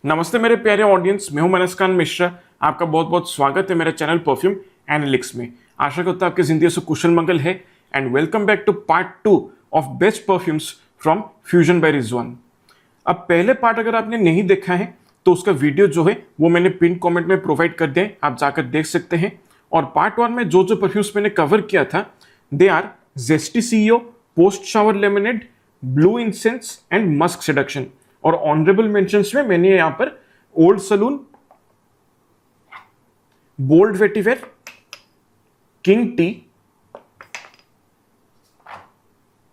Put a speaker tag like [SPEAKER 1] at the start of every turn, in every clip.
[SPEAKER 1] नमस्ते मेरे प्यारे ऑडियंस, मैं हूं मनस्कान मिश्रा। आपका बहुत बहुत स्वागत है मेरे चैनल परफ्यूम एनालिटिक्स में। आशा करता हूं आपकी जिंदगी से कुशल मंगल है and welcome back to part 2 of best perfumes from Fusion by Rizwan. अब पहले पार्ट अगर आपने नहीं देखा है तो उसका वीडियो जो है वो मैंने पिन कमेंट में प्रोवाइड कर दिया है, आप जाकर देख सकते हैं। और पार्ट 1 में जो परफ्यूम्स मैंने कवर किया था they are jesty CEO, post shower lemonade, blue incense and musk seduction. और ऑनरेबल मेंशंस में मैंने यहां पर old saloon, bold vetiver, king tea,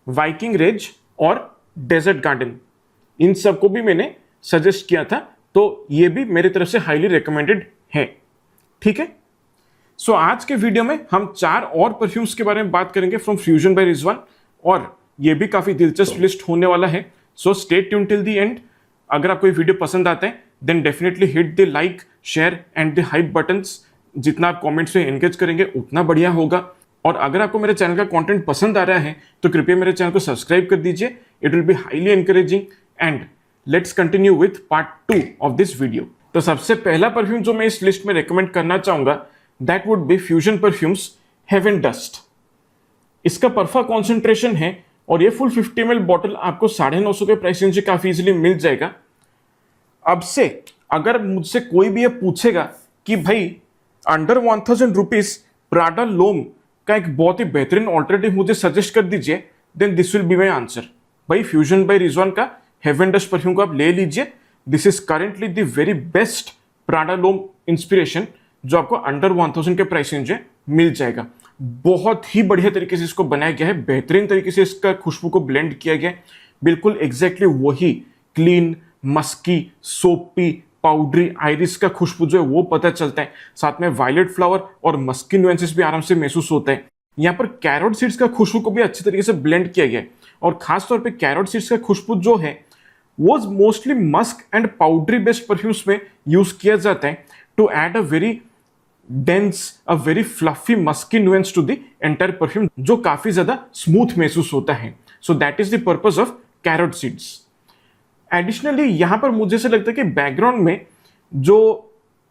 [SPEAKER 1] Viking rage और डेजर्ट गार्डन, इन सबको भी मैंने सजेस्ट किया था, तो ये भी मेरी तरफ से हाईली रिकमेंडेड है। ठीक है, सो आज के वीडियो में हम 4 और परफ्यूम्स के बारे में बात करेंगे फ्रॉम फ्यूजन बाय रिजवान, और ये भी काफी दिलचस्प लिस्ट होने वाला है। So stay tune till the end. अगर आपको ये वीडियो पसंद आता है then definitely hit the like, share and the hype buttons. जितना आप कमेंट्स में एंगेज करेंगे उतना बढ़िया होगा। और अगर आपको मेरे चैनल का कंटेंट पसंद आ रहा है तो कृपया मेरे चैनल को सब्सक्राइब कर दीजिए, it will be highly encouraging. And let's continue with part 2 of this video. तो सबसे पहला परफ्यूम जो मैं इस लिस्ट में रिकमेंड करना चाहूंगा that would be Fusion perfumes Heaven Dust. इसका परफा कॉन्सेंट्रेशन है और ये फुल 50 ml बॉटल आपको 950 के प्राइस रेंज से काफी इजीली मिल जाएगा। अब से अगर मुझसे कोई भी ये पूछेगा कि भाई अंडर 1000 रुपीज प्राडा लोम का एक बहुत ही बेहतरीन ऑल्टरनेटिव मुझे सजेस्ट कर दीजिए, then this will be my answer. भाई फ्यूजन बाय रिजवान का हेवन डस्ट परफ्यूम को आप ले लीजिए। This is currently the very best Prada L'Homme inspiration जो आपको अंडर 1000 के प्राइस रेंज में मिल जाएगा। बहुत ही बढ़िया तरीके से इसको बनाया गया है, बेहतरीन तरीके से इसका खुशबू को ब्लेंड किया गया है। बिल्कुल एग्जैक्टली वही क्लीन, मस्की, सोपी, पाउडरी आइरिस का खुशबू जो है वो पता चलता है। साथ में वायलेट फ्लावर और मस्की नुएंसेस भी आराम से महसूस होता है। यहाँ पर कैरोट सीड्स का खुशबू को भी अच्छी तरीके से ब्लेंड किया गया है। और खास तौर पे कैरोट सीड्स का खुशबू जो है वो mostly musk and powdery based perfumes में यूज किया जाता है to add a very dense, a very fluffy musky nuance to the entire perfume, जो काफी ज्यादा स्मूथ महसूस होता है। So that is the purpose of carrot seeds. Additionally यहां पर मुझे से लगता है कि बैकग्राउंड में जो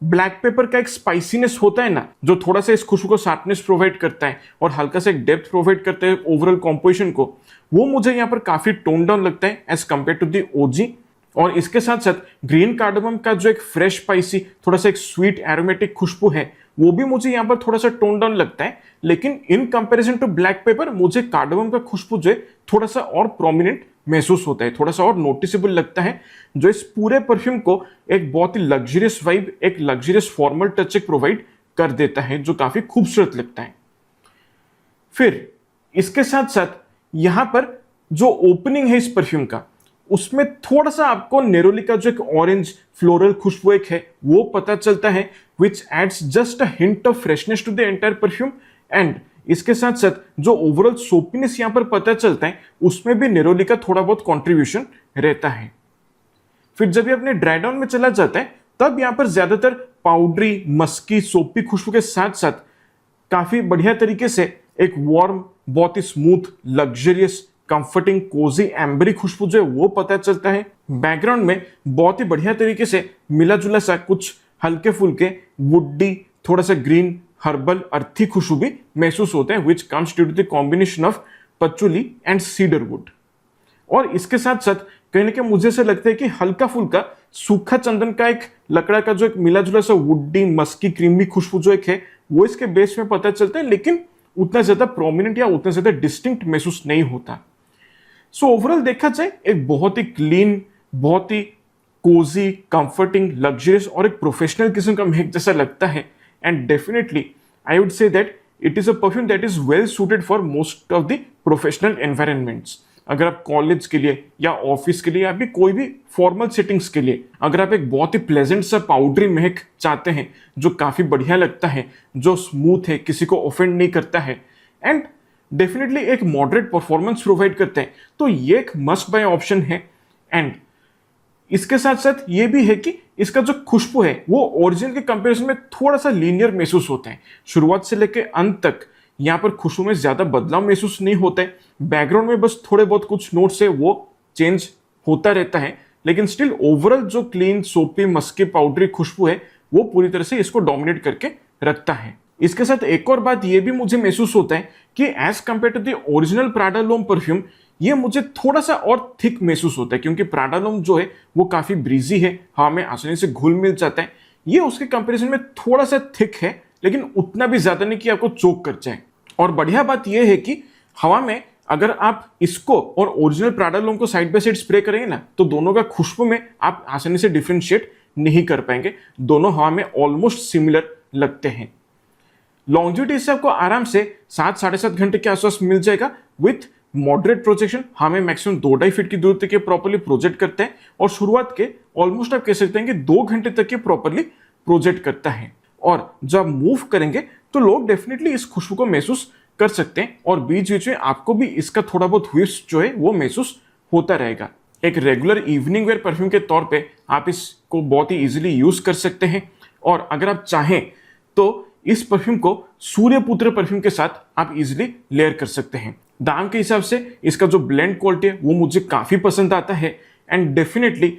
[SPEAKER 1] ब्लैक पेपर का एक स्पाइसीनेस होता है ना, जो थोड़ा सा इस खुशबू को शार्पनेस प्रोवाइड करता है और हल्का सा एक डेप्थ प्रोवाइड करता है ओवरऑल कॉम्पोजिशन को, वो मुझे यहाँ पर काफी टोन डाउन लगता है एज कंपेयर टू दी ओजी। और इसके साथ साथ ग्रीन कार्डमम का जो एक फ्रेश स्पाइसी, थोड़ा सा एक स्वीट एरोमेटिक खुशबू है, वो भी मुझे यहाँ पर थोड़ा सा टोन डाउन लगता है। लेकिन in comparison to black pepper मुझे कार्डमम का खुशबू जो है थोड़ा सा और प्रोमिनेंट महसूस होता है, थोड़ा सा और नोटिसेबल लगता है, जो इस पूरे परफ्यूम को एक बहुत ही लग्जरियस वाइब, एक लग्जरियस फॉर्मल टच प्रोवाइड कर देता है, जो काफी खूबसूरत लगता है। फिर इसके साथ साथ यहां पर जो ओपनिंग है इस परफ्यूम का, उसमें थोड़ा सा आपको नेरोली का जो एक ऑरेंज फ्लोरल खुशबू एक है वो पता चलता है, which adds just a hint of freshness to the entire perfume. And इसके साथ साथ जो ओवरऑल सोपीनेस यहां पर पता चलता है उसमें भी नेरोली का थोड़ा बहुत कंट्रीब्यूशन रहता है। फिर जब ये अपने ड्राई डाउन में चला जाता है तब यहां पर ज्यादातर पाउडरी, मस्की, सोपी खुशबू के साथ साथ काफी बढ़िया तरीके से एक वार्म, बहुत ही smooth, luxurious, comforting, Cozi, ambery खुशबू जो है वो पता चलता है। बैकग्राउंड में बहुत ही बढ़िया तरीके से मिला जुला सा कुछ हल्के फुल्के वुडी, थोड़ा सा ग्रीन, हर्बल, अर्थी खुशबू भी महसूस होते हैं, which comes due to the combination of patchouli and cedar wood. और इसके साथ साथ कहीं ना कहीं मुझे से लगता है कि हल्का फुल्का सूखा चंदन का एक लकड़ा का जो एक मिला जुला सा वुडी, मस्की, क्रीमी खुशबू जो एक है वो इसके बेस में पता चलता है, लेकिन उतना ज्यादा प्रोमिनेंट या उतना ज्यादा डिस्टिंक्ट महसूस नहीं होता। सो ओवरऑल देखा जाए एक बहुत ही क्लीन, बहुत ही कोजी, कंफर्टिंग, लग्जरियस और एक प्रोफेशनल किस्म का महक जैसा लगता है। And definitely I would say that it is a perfume that is well suited for most of the professional environments. अगर आप कॉलेज के लिए या ऑफिस के लिए या भी कोई भी फॉर्मल सेटिंग्स के लिए अगर आप एक बहुत ही प्लेजेंट सा पाउडरी महक चाहते हैं जो काफी बढ़िया लगता है, जो स्मूथ है, किसी को ऑफेंड नहीं करता है, एंड डेफिनेटली एक मॉडरेट परफॉर्मेंस प्रोवाइड करते हैं, तो ये एक मस्ट बाय ऑप्शन है। एंड इसके साथ साथ ये भी है कि इसका जो खुशबू है वो ओरिजिनल के कंपैरिजन में थोड़ा सा लीनियर महसूस होता है। शुरुआत से लेकर अंत तक यहाँ पर खुशबू में ज्यादा बदलाव महसूस नहीं होता है। बैकग्राउंड में बस थोड़े बहुत कुछ नोट्स है वो चेंज होता रहता है, लेकिन स्टिल ओवरऑल जो क्लीन सोपी मस्की पाउडरी खुशबू है वो पूरी तरह से इसको डोमिनेट करके रखता है। इसके साथ एक और बात ये भी मुझे महसूस होता है कि as compare to the original Prada L'Homme perfume ये मुझे थोड़ा सा और थिक महसूस होता है, क्योंकि प्राडा लोम जो है वो काफी ब्रीजी है, हवा में आसानी से घुल मिल जाता है। ये उसके कंपैरिजन में थोड़ा सा थिक है, लेकिन उतना भी ज्यादा नहीं कि आपको चोक कर जाए। और बढ़िया बात यह है कि हवा में अगर आप इसको और ओरिजिनल प्राडा लोम को साइड बाय साइड स्प्रे करेंगे ना, तो दोनों का खुशबू में आप आसानी से डिफरेंशिएट नहीं कर पाएंगे। दोनों हवा में ऑलमोस्ट सिमिलर लगते हैं। लॉन्जिविटी से आपको आराम से 7-7.5 घंटे के आसपास मिल जाएगा विथ मॉडरेट प्रोजेक्शन। हमें मैक्सिमम 2-2.5 फीट की दूर तक प्रॉपर्ली प्रोजेक्ट करते हैं, और शुरुआत के ऑलमोस्ट आप कह सकते हैं कि 2 घंटे तक ये प्रॉपर्ली प्रोजेक्ट करता है। और जब मूव करेंगे तो लोग डेफिनेटली इस खुशबू को महसूस कर सकते हैं, और बीच बीच में आपको भी इसका थोड़ा बहुत व्हिफ्ट जो है वो महसूस होता रहेगा। एक रेगुलर इवनिंग वेयर परफ्यूम के तौर पे आप इसको बहुत ही इजीली यूज कर सकते हैं, और अगर आप चाहें तो इस परफ्यूम को सूर्यपुत्र परफ्यूम के साथ आप इजीली लेयर कर सकते हैं। दाम के हिसाब से इसका जो ब्लेंड क्वालिटी है वो मुझे काफी पसंद आता है, एंड डेफिनेटली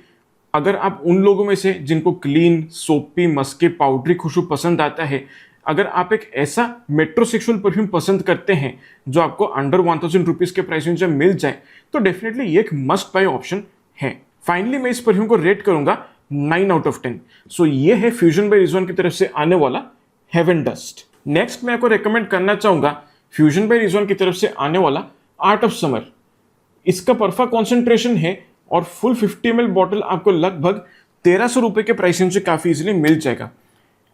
[SPEAKER 1] अगर आप उन लोगों में से जिनको क्लीन सोपी मस्के पाउडरी खुशबू पसंद आता है, अगर आप एक ऐसा मेट्रोसेक्सुअल परफ्यूम पसंद करते हैं जो आपको अंडर 1000 रुपीज के प्राइस रेंज में मिल जाए, तो डेफिनेटली ये एक मस्ट बाय ऑप्शन है। फाइनली मैं इस परफ्यूम को रेट करूंगा 9 आउट ऑफ 10। सो ये है फ्यूजन बाय रिजवान की तरफ से आने वाला हेवन डस्ट। नेक्स्ट मैं आपको रेकमेंड करना चाहूंगा फ्यूजन बाय रिजवान की तरफ से आने वाला आर्ट ऑफ समर। इसका परफा कॉन्सेंट्रेशन है, और फुल 50 ml बॉटल आपको लगभग 1300 रुपए के प्राइस रेंज से काफी इजीली मिल जाएगा।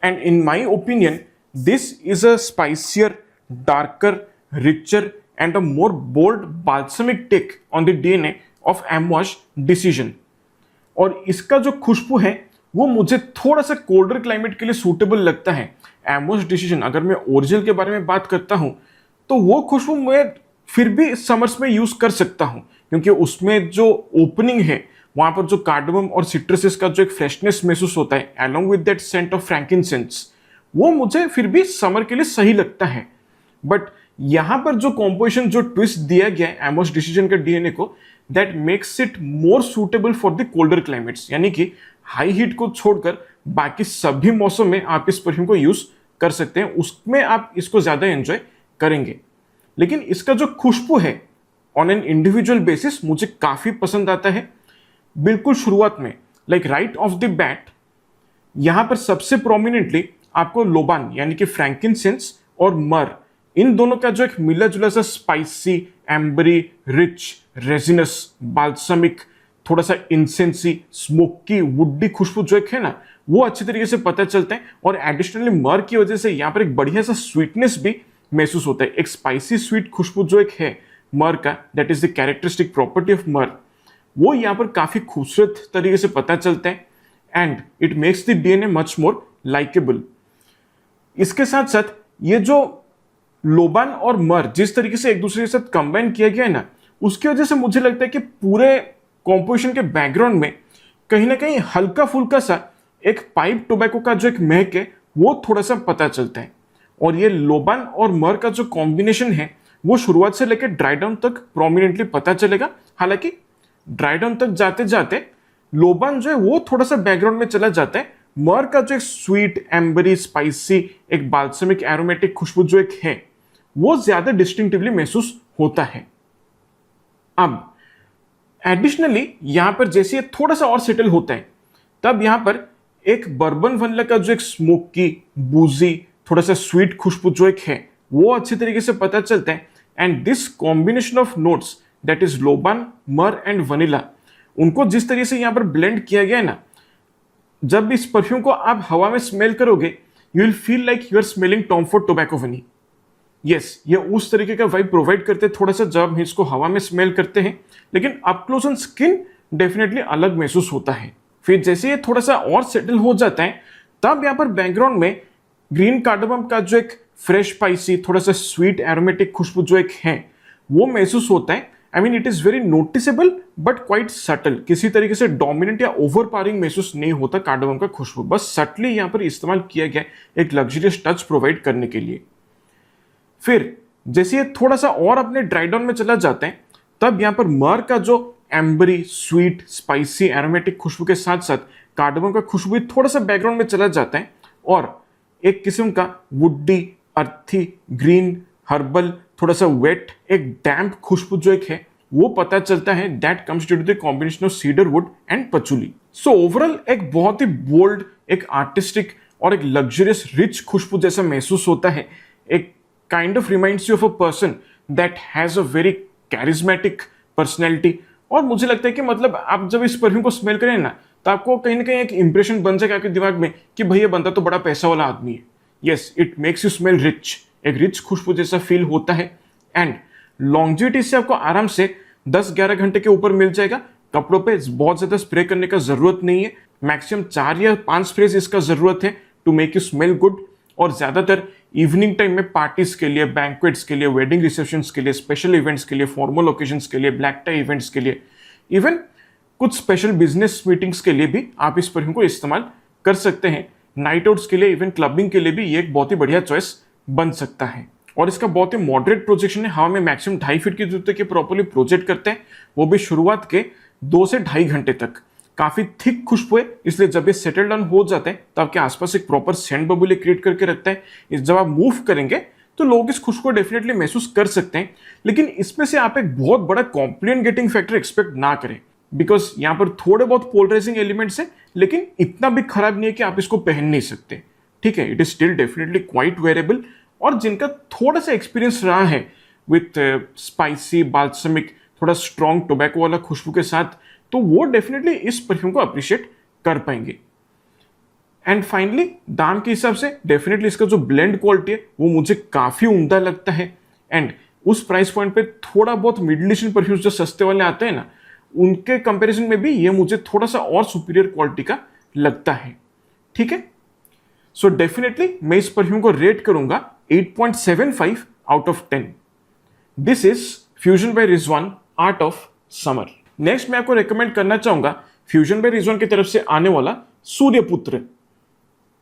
[SPEAKER 1] And in my opinion this is a spicier, darker, richer and a more bold balsamic take on the DNA of Amouage decision. और इसका जो खुशबू है वो मुझे थोड़ा सा कोल्डर क्लाइमेट के लिए सूटेबल लगता है। एमवॉश डिसीजन अगर मैं ओरिजिनल के बारे में बात करता हूं तो वो खुशबू मैं फिर भी समर्स में यूज कर सकता हूं, क्योंकि उसमें जो ओपनिंग है वहां पर जो कार्डमम और सिट्रसेस का जो एक फ्रेशनेस महसूस होता है along with that scent of frankincense, वो मुझे फिर भी समर के लिए सही लगता है। बट यहां पर जो कॉम्पोजिशन, जो ट्विस्ट दिया गया है एमवॉश डिसीजन के डीएनए को, that makes it more suitable for the colder climates, यानी कि हाई हीट को छोड़कर बाकी सभी मौसम में आप इस परफ्यूम को यूज कर सकते हैं, उसमें आप इसको ज्यादा एंजॉय करेंगे। लेकिन इसका जो खुशबू है ऑन एन इंडिविजुअल बेसिस मुझे काफी पसंद आता है। बिल्कुल शुरुआत में like right of the bat यहां पर सबसे प्रोमिनेंटली आपको लोबान यानी कि फ्रैंकिनसेंस और मर, इन दोनों का जो एक मिला जुला सा spicy, ambery, rich, resinous, balsamic, थोड़ा सा इंसेंसी, स्मोकी, वुडी खुशबू जो एक है ना, वो अच्छी तरीके से पता चलते हैं। और एडिशनली मर की वजह से यहाँ पर एक बढ़िया सा स्वीटनेस भी महसूस होता है। एक स्पाइसी स्वीट खुशबू जो एक है मर का, that is the characteristic property of मर, वो यहाँ पर काफी खूबसूरत तरीके से पता चलता है, and it makes the DNA much more likeable. इसके साथ साथ ये जो लोबान और मर जिस तरीके से एक दूसरे के साथ कंबाइन किया गया है ना, उसकी वजह से मुझे लगता है कि पूरे कॉम्पोजिशन के बैकग्राउंड में कहीं ना कहीं हल्का फुल्का सा एक पाइप टोबैको का जो एक महक है वो थोड़ा सा पता चलता है। और ये लोबान और मर का जो कॉम्बिनेशन है वो शुरुआत से लेकर ड्राई डाउन तक प्रोमिनेंटली पता चलेगा। हालांकि ड्राई डाउन तक जाते जाते लोबान जो है वो थोड़ा सा बैकग्राउंड में चला जाता है। मर का जो एक स्वीट, एम्बरी, स्पाइसी, एक बाल्समिक एरोमेटिक खुशबू जो एक है वो ज्यादा डिस्टिंक्टिवली महसूस होता है। अब एडिशनली यहां पर जैसे ये थोड़ा सा और सेटल होता है, तब यहां पर एक बर्बन वनला का जो एक स्मोकी, बूजी, थोड़ा सा स्वीट खुशबू जो एक है वो अच्छी तरीके से पता चलता है। And this combination of notes that is लोबान, मर एंड वनीला, उनको जिस तरीके से यहां पर ब्लेंड किया गया है ना, जब इस परफ्यूम को आप हवा में स्मेल करोगे you will feel like you are smelling Tom Ford tobacco vanille. Yes, ये उस तरीके का वाइब प्रोवाइड करते हैं थोड़ा सा जब हम इसको हवा में स्मेल करते हैं, लेकिन up close on skin definitely अलग महसूस होता है। फिर जैसे ये थोड़ा सा और सेटल हो जाता है, तब यहाँ पर बैकग्राउंड में ग्रीन कार्डमम का जो एक फ्रेश स्पाइसी, थोड़ा सा स्वीट एरोमेटिक खुशबू जो एक है वो महसूस होता है। I mean it is very noticeable but quite subtle, किसी तरीके से डोमिनेंट या ओवर पावरिंग महसूस नहीं होता कार्डमम का खुशबू, बस सटली यहाँ पर इस्तेमाल किया गया एक लग्जरियस टच प्रोवाइड करने के लिए। फिर जैसे ये थोड़ा सा और अपने ड्राई डाउन में चला जाते हैं, तब यहाँ पर मर का जो एम्बरी, स्वीट, स्पाइसी, एरोमेटिक खुशबू के साथ साथ कार्डमम का खुशबू भी थोड़ा सा बैकग्राउंड में चला जाता है और एक किस्म का वुडी, अर्थी, ग्रीन, हर्बल, थोड़ा सा वेट, एक डैम्प खुशबू जो एक है वो पता चलता है that comes due to the combination of cedar wood and patchouli. So overall एक बहुत ही बोल्ड, एक आर्टिस्टिक और एक लग्जरियस रिच खुशबू जैसा महसूस होता है। एक kind of reminds you of a person that has a very charismatic personality. और मुझे लगता है कि मतलब आप जब इस परफ्यूम को स्मेल करें ना तो आपको कहीं ना कहीं एक इंप्रेशन बन जाएगा आपके दिमाग में कि भाई ये बंदा तो बड़ा पैसा वाला आदमी है। Yes, it makes you smell rich, एक रिच खुशबू जैसा फील होता है। एंड लॉन्जिविटी से आपको आराम से 10-11 घंटे के ऊपर मिल जाएगा। कपड़ों पे बहुत ज्यादा स्प्रे करने का जरूरत नहीं है, मैक्सिमम 4 या 5 स्प्रे इसका जरूरत है to make you smell good. और ज्यादातर इवनिंग टाइम में पार्टीज के लिए, बैंक्वेट्स के लिए, वेडिंग रिसेप्शंस के लिए, स्पेशल इवेंट्स के लिए, फॉर्मल ओकेजन्स के लिए, ब्लैक टाई इवेंट्स के लिए, इवन कुछ स्पेशल बिजनेस मीटिंग्स के लिए भी आप इस परफ्यूम को इस्तेमाल कर सकते हैं। नाइट आउट्स के लिए, इवन क्लबिंग के लिए भी ये एक बहुत ही बढ़िया चॉइस बन सकता है। और इसका बहुत ही मॉडरेट प्रोजेक्शन है, हवा में मैक्सिमम 2.5 फीट की दूरी तक प्रॉपर्ली प्रोजेक्ट करते हैं, वो भी शुरुआत के 2 से 2.5 घंटे तक। काफी थिक खुशबू है, इसलिए जब ये सेटल डाउन हो जाते हैं तो आपके आसपास एक प्रॉपर सेंट बबुल क्रिएट करके रखता है। जब आप मूव करेंगे तो लोग इस खुशबू को डेफिनेटली महसूस कर सकते हैं, लेकिन इसमें से आप एक बहुत बड़ा कॉम्प्लिमेंट गेटिंग फैक्टर एक्सपेक्ट ना करें, बिकॉज यहाँ पर थोड़े बहुत पोलराइजिंग एलिमेंट्स है, लेकिन इतना भी खराब नहीं है कि आप इसको पहन नहीं सकते। ठीक है, it is still definitely quite wearable. और जिनका थोड़ा सा एक्सपीरियंस रहा है विथ स्पाइसी, बाल्समिक, थोड़ा स्ट्रॉन्ग टोबैको वाला खुशबू के साथ, तो वो डेफिनेटली इस परफ्यूम को अप्रिशिएट कर पाएंगे। एंड फाइनली दाम के हिसाब से डेफिनेटली इसका जो ब्लेंड क्वालिटी है वो मुझे काफी उम्दा लगता है। एंड उस प्राइस पॉइंट पे थोड़ा बहुत मिडिल एडिशन परफ्यूम्स जो सस्ते वाले आते हैं ना, उनके कंपैरिजन में भी ये मुझे थोड़ा सा और सुपीरियर क्वालिटी का लगता है। ठीक है, सो डेफिनेटली मैं इस परफ्यूम को रेट करूंगा 8.75 out of 10। This is Fusion by Rizwan Art of Summer. Next मैं आपको रेकमेंड करना चाहूंगा फ्यूजन बाय रिजवान की तरफ से आने वाला सूर्यपुत्र।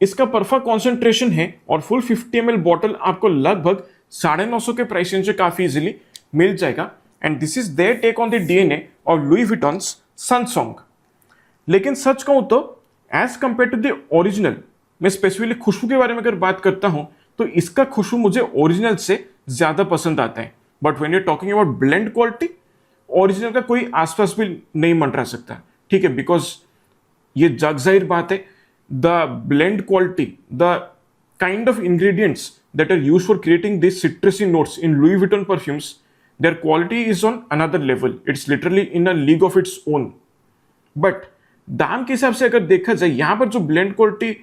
[SPEAKER 1] इसका परफा कॉन्सेंट्रेशन है और फुल 50 ml बॉटल आपको लगभग 950 के प्राइस रेंज से काफी इजीली मिल जाएगा। And this is there take on the DNA और लुई विटॉन्स सनसॉन्ग। लेकिन सच कहूं तो as compare to the original, मैं स्पेसिफिकली खुशबू के बारे में अगर बात करता हूं तो इसका खुशबू मुझे ओरिजिनल से ज्यादा पसंद आता है। But when you are talking about blend quality, original का कोई आसपास भी नहीं मंडरा सकता। ठीक है, बिकॉज ये जग जाहिर बात है, the blend quality, the kind of ingredients that are used for creating this citrusy notes in Louis Vuitton perfumes, their quality is on another level. It's literally in a league of its own. But दाम के हिसाब से अगर देखा जाए, यहां पर जो ब्लेंड क्वालिटी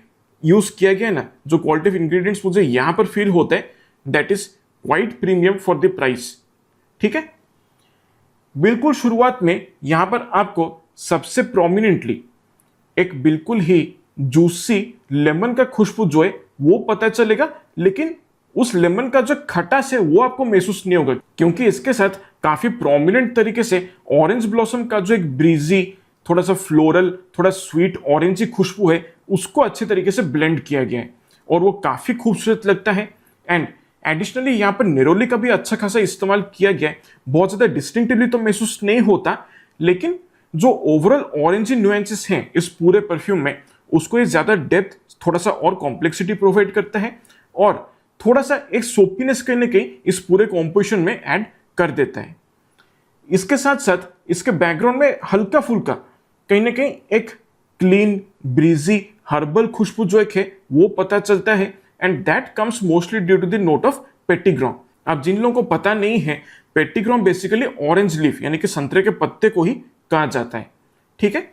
[SPEAKER 1] यूज किया गया है ना, जो क्वालिटी ऑफ इंग्रेडिएंट्स मुझे यहां पर फील होता है, that is quite premium for the price. ठीक है, बिल्कुल शुरुआत में यहां पर आपको सबसे प्रोमिनेंटली एक बिल्कुल ही जूसी लेमन का खुशबू जो है वो पता चलेगा, लेकिन उस लेमन का जो खटास है वो आपको महसूस नहीं होगा, क्योंकि इसके साथ काफी प्रोमिनेंट तरीके से ऑरेंज ब्लॉसम का जो एक ब्रीजी, थोड़ा सा फ्लोरल, थोड़ा स्वीट ऑरेंजी खुशबू है, उसको अच्छे तरीके से ब्लेंड किया गया है और वो काफी खूबसूरत लगता है। एंड एडिशनली यहाँ पर नेरोली का भी अच्छा खासा इस्तेमाल किया गया है। बहुत ज्यादा डिस्टिंक्टिवली तो महसूस नहीं होता, लेकिन जो ओवरऑल ऑरेंजी न्यूएंसेस हैं इस पूरे परफ्यूम में, उसको ये ज्यादा डेप्थ, थोड़ा सा और कॉम्प्लेक्सिटी प्रोवाइड करता है और थोड़ा सा एक सोपीनेस कहीं ना कहीं इस पूरे कॉम्पोजिशन में ऐड कर देता है। इसके साथ साथ इसके बैकग्राउंड में हल्का फुल्का कहीं ना कहीं एक क्लीन, ब्रीजी, हर्बल खुशबू जो एक है वो पता चलता है। And that comes mostly due to the note of petitgrain. अब जिन लोगों को पता नहीं है, पेटिग्रॉम बेसिकली ऑरेंज लीफ यानी कि संतरे के पत्ते को ही कहा जाता है। ठीक है,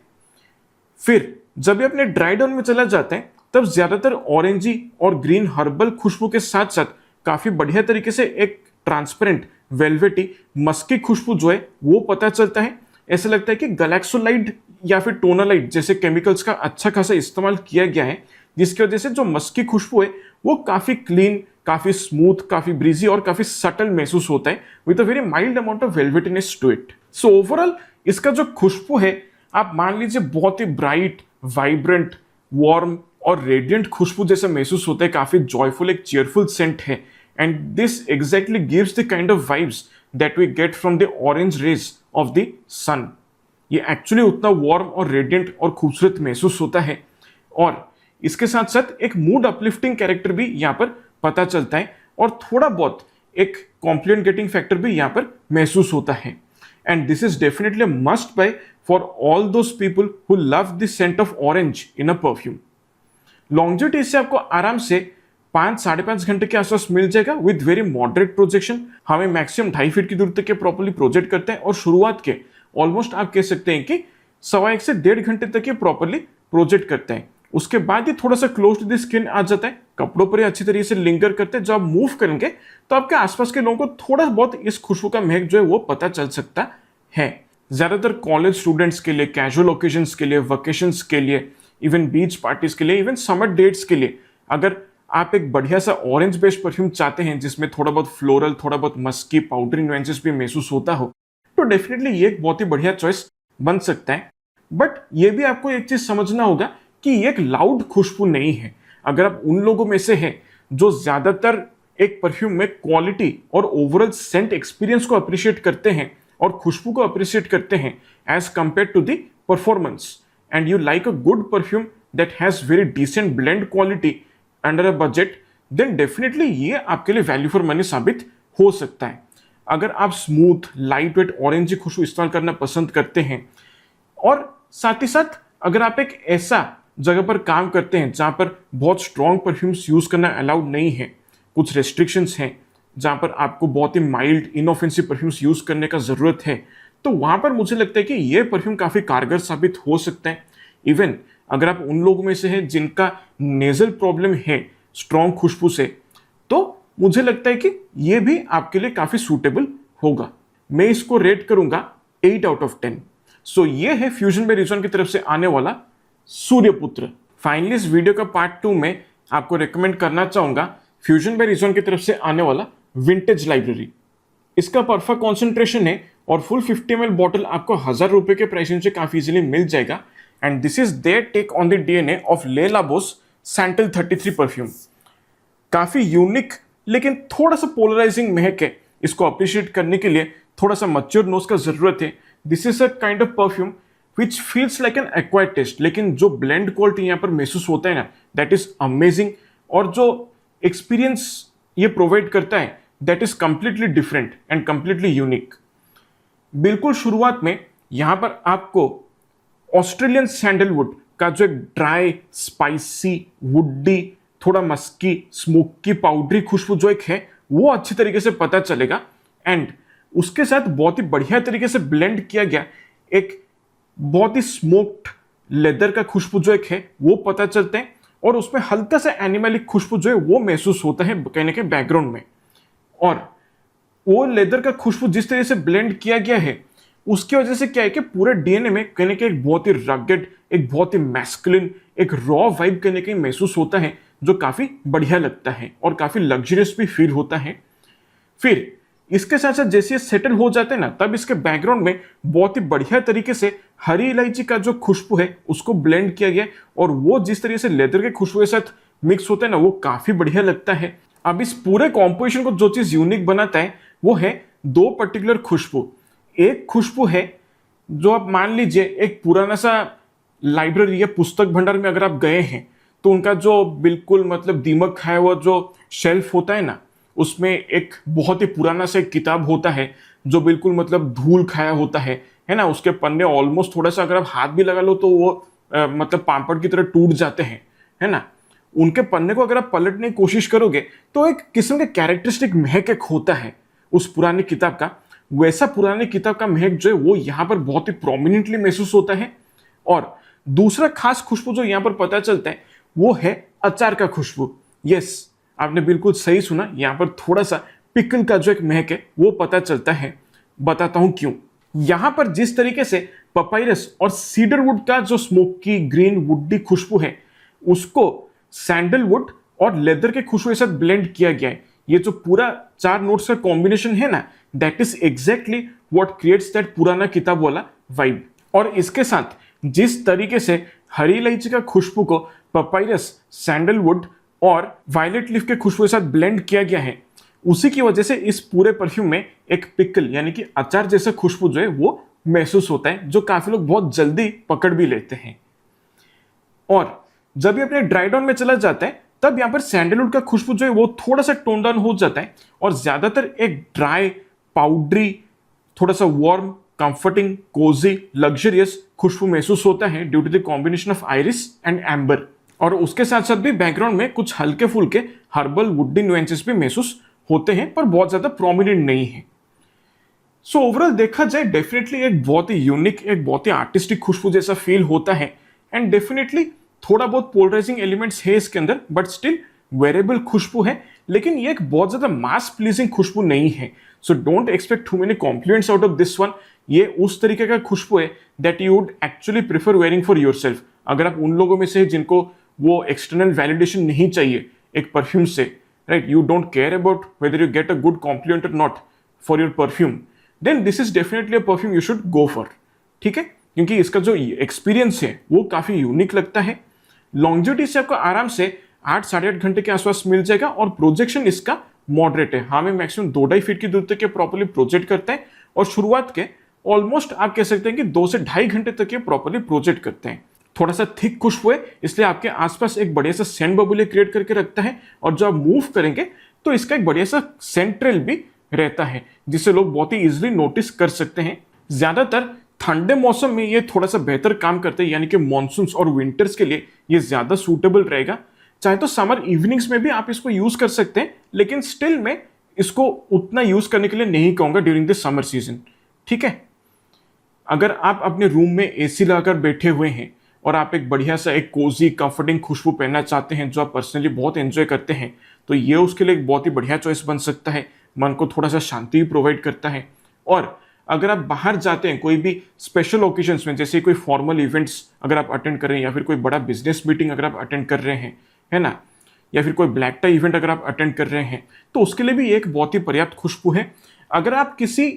[SPEAKER 1] फिर जब ये अपने ड्राई डाउन में चला जाते हैं तब ज्यादातर ऑरेंजी और ग्रीन हर्बल खुशबू के साथ साथ काफी बढ़िया तरीके से एक ट्रांसपेरेंट, वेलवेटी, मस्की खुशबू जो है वो पता चलता है। ऐसा लगता है कि गैलेक्सोलाइड या फिर टोनालाइट जैसे केमिकल्स का अच्छा खासा इस्तेमाल किया गया है, जिसकी वजह से जो मस्की खुशबू है वो काफी क्लीन, काफी स्मूथ, काफी ब्रीजी और काफी सटल महसूस होता है with a very mild amount of velvetiness to it. So overall इसका जो खुशबू है, आप मान लीजिए बहुत ही ब्राइट, वाइब्रेंट, वार्म और रेडियंट खुशबू जैसा महसूस होता है। काफी जॉयफुल, एक चीयरफुल सेंट है। And this exactly gives the kind of vibes that we get from the orange rays of the sun. ये एक्चुअली उतना वार्म और रेडिएंट और खूबसूरत महसूस होता है। और इसके साथ साथ एक मूड अपलिफ्टिंग कैरेक्टर भी यहाँ पर पता चलता है और थोड़ा बहुत एक कॉम्प्लीमेंट गेटिंग फैक्टर भी यहाँ पर महसूस होता है। And this is definitely must buy for all those people who love this scent of orange in a perfume. Longevity से आपको आराम से 5-5.5 घंटे के आसपास मिल जाएगा विद वेरी मॉडरेट प्रोजेक्शन। हमें मैक्सिमम 2.5 फीट की दूरी तक के प्रॉपर्ली प्रोजेक्ट करते हैं और शुरुआत के ऑलमोस्ट आप कह सकते हैं कि 1.25 से 1.5 घंटे तक ये प्रॉपर्ली प्रोजेक्ट करते हैं। उसके बाद ये थोड़ा सा क्लोज टू द स्किन आ जाता है, कपड़ों पर अच्छी तरीके से लिंगर करते हैं। जब आप मूव करेंगे तो आपके आसपास के लोगों को थोड़ा बहुत इस खुशबू का महक जो है वो पता चल सकता है। ज्यादातर कॉलेज स्टूडेंट्स के लिए, कैजुअल ओकेजन्स के लिए, वेकेशंस के लिए, इवन बीच पार्टीज के लिए, इवन समर डेट्स के लिए, अगर आप एक बढ़िया सा ऑरेंज बेस्ड परफ्यूम चाहते हैं जिसमें थोड़ा बहुत फ्लोरल, थोड़ा बहुत मस्की, पाउडरी नुएंसेस भी महसूस होता हो, तो डेफिनेटली ये एक बहुत ही बढ़िया चॉइस बन सकता है। बट ये भी आपको एक चीज समझना होगा कि ये एक लाउड खुशबू नहीं है। अगर आप उन लोगों में से हैं जो ज्यादातर एक परफ्यूम में क्वालिटी और ओवरऑल सेंट एक्सपीरियंस को अप्रिशिएट करते हैं और खुशबू को अप्रिशिएट करते हैं as compare to the performance, and you like a good perfume that has very decent blend quality under a budget, then definitely ये आपके लिए वैल्यू फॉर मनी साबित हो सकता है। अगर आप स्मूथ, लाइट वेट ऑरेंज खुशबू इस्तेमाल करना पसंद करते हैं और साथ ही साथ अगर आप एक ऐसा जगह पर काम करते हैं जहां पर बहुत स्ट्रॉन्ग परफ्यूम्स यूज करना अलाउड नहीं है, कुछ रेस्ट्रिक्शंस हैं, जहां पर आपको बहुत ही माइल्ड इनऑफेंसिव परफ्यूम्स यूज करने का जरूरत है, तो वहां पर मुझे लगता है कि ये परफ्यूम काफी कारगर साबित हो सकता है। इवन अगर आप उन लोगों में से हैं जिनका नेजल प्रॉब्लम है स्ट्रॉन्ग खुशबू से, तो मुझे लगता है कि ये भी आपके लिए काफी सूटेबल होगा। मैं इसको रेट करूंगा 8 आउट ऑफ 10। सो ये है फ्यूजन बाय रिजॉन की तरफ से आने वाला सूर्यपुत्र। फाइनली इस वीडियो का पार्ट 2 में आपको रेकमेंड करना चाहूंगा फ्यूजन बाय रिजॉन की तरफ से आने वाला विंटेज लाइब्रेरी। इसका परफेक्ट कॉन्सेंट्रेशन है और फुल 50 ml बॉटल आपको 1000 रुपए के प्राइस से काफी इजीली मिल जाएगा। And this is there take on the DNA of Le Labo's Santal 33 perfume. काफी यूनिक लेकिन थोड़ा सा पोलराइजिंग महक है। इसको अप्रिशिएट करने के लिए थोड़ा सा मैच्योर नोज का जरूरत है। This is a kind of perfume which feels like an acquired taste, लेकिन जो ब्लेंड क्वालिटी यहाँ पर महसूस होता है ना, दैट इज अमेजिंग। और जो एक्सपीरियंस ये प्रोवाइड करता है that is completely different and completely unique. बिल्कुल शुरुआत में यहां पर आपको ऑस्ट्रेलियन सैंडलवुड का जो एक ड्राई, स्पाइसी, वुडी, थोड़ा मस्की, स्मोकी, पाउडरी खुशबू जो एक है वो अच्छी तरीके से पता चलेगा। एंड उसके साथ बहुत ही बढ़िया तरीके से ब्लेंड किया गया एक बहुत ही स्मोक्ड लेदर का खुशबू जो एक है वो पता चलता है। और उसमें हल्का सा एनिमलिक खुशबू जो है वो महसूस होता है कहने के बैकग्राउंड में। और वो लेदर का खुशबू जिस तरह से ब्लेंड किया गया है उसकी वजह से क्या है कि पूरे डीएनए में कहने के एक बहुत ही रगेड, एक बहुत ही मैस्कुलिन, एक रॉ वाइब कहने के महसूस होता है जो काफी बढ़िया लगता है और काफी लग्जरियस भी फील होता है। फिर इसके साथ साथ जैसे ये सेटल हो जाते हैं ना, तब इसके बैकग्राउंड में बहुत ही बढ़िया तरीके से हरी इलायची का जो खुशबू है उसको ब्लेंड किया गया और वो जिस तरीके से लेदर के खुशबू के साथ मिक्स होता है ना वो काफी बढ़िया लगता है। अब इस पूरे कॉम्पोजिशन को जो चीज यूनिक बनाता है वो है 2 पर्टिकुलर खुशबू। एक खुशबू है जो आप मान लीजिए एक पुराना सा लाइब्रेरी या पुस्तक भंडार में अगर आप गए हैं तो उनका जो बिल्कुल मतलब दीमक खाया हुआ जो शेल्फ होता है ना, उसमें एक बहुत ही पुराना सा एक किताब होता है जो बिल्कुल मतलब धूल खाया होता है ना। उसके पन्ने ऑलमोस्ट थोड़ा सा अगर आप हाथ भी लगा लो तो वो मतलब पापड़ की तरह टूट जाते हैं, है ना। उनके पन्ने को अगर आप पलटने की कोशिश करोगे तो एक किस्म का कैरेक्टरिस्टिक महक एक होता है उस पुरानी किताब का। वैसा पुरानी किताब का महक जो है वो यहाँ पर बहुत ही प्रोमिनेंटली महसूस होता है। और दूसरा खास खुशबू जो यहाँ पर पता चलता है वो है अचार का खुशबू। यस, आपने बिल्कुल सही सुना, यहाँ पर थोड़ा सा पिकल का जो एक महक है वो पता चलता है। बताता हूं क्यों। यहां पर जिस तरीके से पपायरस और सीडरवुड का जो स्मोकी, ग्रीन, वुडी खुशबू है उसको सैंडलवुड और लेदर के खुशबू के साथ ब्लेंड किया गया है। ये जो पूरा 4 नोट्स का कॉम्बिनेशन है ना, that is exactly what creates that पुराना किताब वाला वाइब। और इसके साथ जिस तरीके से हरी इलायची का खुशबू को पपायरस, सैंडलवुड और वायलेट लीफ के खुशबू के साथ ब्लेंड किया गया है, उसी की वजह से इस पूरे परफ्यूम में एक पिकल यानी कि अचार जैसा खुशबू जो है वो महसूस होता है, जो काफी लोग बहुत जल्दी पकड़ भी लेते हैं। और जब ये अपने ड्राई डाउन में चला जाता है तब यहाँ पर सैंडलवुड का खुशबू जो है वो थोड़ा सा टोन डाउन हो जाता है और ज्यादातर एक ड्राई, पाउडरी, थोड़ा सा वार्म, कंफर्टिंग, कोजी, लग्जरियस खुशबू महसूस होता है due to the combination of iris and amber. और उसके साथ साथ भी बैकग्राउंड में कुछ हल्के फुल्के हर्बल वुडी नुएंसेस भी महसूस होते हैं, पर बहुत ज्यादा प्रोमिनेंट नहीं है। सो ओवरऑल देखा जाए डेफिनेटली एक बहुत ही यूनिक, एक बहुत ही आर्टिस्टिक खुशबू जैसा फील होता है। एंड डेफिनेटली थोड़ा बहुत पोलराइजिंग एलिमेंट्स है इसके अंदर, बट स्टिल वेरेबल खुशबू है। लेकिन ये एक बहुत ज्यादा मास प्लीजिंग खुशबू नहीं है। So don't expect too many compliments out of this one. ये उस तरीके का खुशबू है that you would actually prefer wearing for yourself. अगर आप उन लोगों में से जिनको वो एक्सटर्नल वैलिडेशन नहीं चाहिए एक परफ्यूम से, right, you don't care about whether you get a good compliment और not for your perfume, then this is definitely a perfume you should go for. ठीक है, क्योंकि इसका जो एक्सपीरियंस है वो काफी यूनिक लगता है। लॉन्जिविटी से आपको आराम से 8 साढ़े 8 घंटे के आसपास मिल जाएगा और प्रोजेक्शन इसका मॉडरेट है। हाँ, मैं मैक्सिमम 2-2.5 फीट की दूरी तक प्रॉपर्ली प्रोजेक्ट करते हैं और शुरुआत के ऑलमोस्ट आप कह सकते हैं कि 2 से 2.5 घंटे तक ये प्रॉपर्ली प्रोजेक्ट करते हैं। थोड़ा सा थिक खुशबू है, इसलिए आपके आसपास एक बढ़िया सा सेंट बबुले क्रिएट करके रखता है और जब आप मूव करेंगे तो इसका एक बढ़िया सा सेंट्रल भी रहता है जिसे लोग बहुत ही इजिली नोटिस कर सकते हैं। ज्यादातर ठंडे मौसम में ये थोड़ा सा बेहतर काम करते हैं, यानी कि मॉनसून्स और विंटर्स के लिए ये ज्यादा सूटेबल रहेगा। चाहे तो समर इवनिंग्स में भी आप इसको यूज कर सकते हैं, लेकिन स्टिल मैं इसको उतना यूज करने के लिए नहीं कहूंगा ड्यूरिंग द समर सीजन। ठीक है, अगर आप अपने रूम में एसी लगाकर बैठे हुए हैं और आप एक बढ़िया सा एक कोजी कंफर्टिंग खुशबू पहनना चाहते हैं जो आप पर्सनली बहुत एंजॉय करते हैं, तो ये उसके लिए एक बहुत ही बढ़िया चॉइस बन सकता है। मन को थोड़ा सा शांति भी प्रोवाइड करता है। और अगर आप बाहर जाते हैं कोई भी स्पेशल ओकेजन्स में, जैसे कोई फॉर्मल इवेंट्स अगर आप अटेंड कर रहे हैं या फिर कोई बड़ा बिजनेस मीटिंग अगर आप अटेंड कर रहे हैं, है ना, या फिर कोई ब्लैक टाई इवेंट अगर आप अटेंड कर रहे हैं, तो उसके लिए भी एक बहुत ही पर्याप्त खुशबू है। अगर आप किसी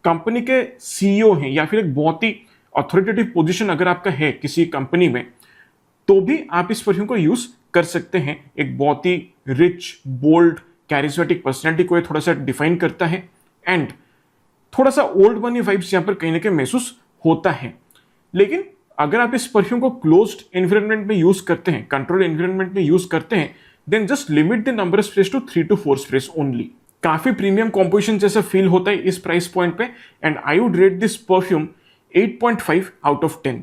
[SPEAKER 1] कंपनी के सीईओ हैं या फिर एक बहुत ही अथॉरिटेटिव पोजीशन अगर आपका है किसी कंपनी में, तो भी आप इस परफ्यूम को यूज कर सकते हैं। एक बहुत ही रिच, बोल्ड, कैरिज्मेटिक पर्सनैलिटी को ये थोड़ा सा डिफाइन करता है एंड थोड़ा सा ओल्ड मनी वाइब्स यहाँ पर कहीं ना कहीं महसूस होता है। लेकिन अगर आप इस परफ्यूम को क्लोज्ड एनवायरनमेंट में यूज करते हैं, कंट्रोल एनवायरनमेंट में यूज करते हैं, then just limit the number of sprays to 3 to 4 sprays only. काफी प्रीमियम कॉम्पोजिशन जैसा फील होता है इस प्राइस पॉइंट पे and I would rate this perfume 8.5 out of 10।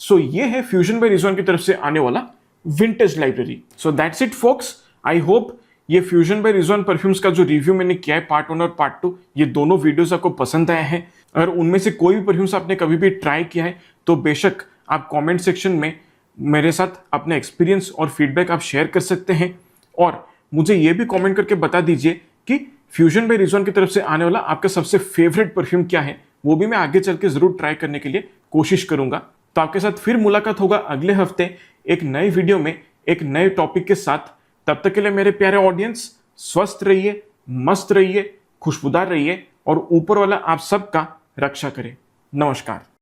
[SPEAKER 1] So ये है फ्यूजन बाय रिजवान की तरफ से आने वाला vintage library. So that's it focus. I hope ये फ्यूजन बाय रिजवान परफ्यूम्स का जो रिव्यू मैंने किया है पार्ट 1 और पार्ट 2, ये दोनों वीडियोस आपको पसंद आए हैं। अगर उनमें से कोई भी परफ्यूम्स आपने कभी भी ट्राई किया है तो बेशक आप कमेंट सेक्शन में मेरे साथ अपने एक्सपीरियंस और फीडबैक आप शेयर कर सकते हैं। और मुझे ये भी कमेंट करके बता दीजिए कि फ्यूजन बाय रिजवान की तरफ से आने वाला आपका सबसे फेवरेट परफ्यूम क्या है, वो भी मैं आगे चल के जरूर ट्राई करने के लिए कोशिश करूंगा। तो आपके साथ फिर मुलाकात होगा अगले हफ्ते एक नए वीडियो में एक नए टॉपिक के साथ। तब तक के लिए मेरे प्यारे ऑडियंस, स्वस्थ रहिए, मस्त रहिए, खुशबूदार रहिए और ऊपर वाला आप सबका रक्षा करे। नमस्कार।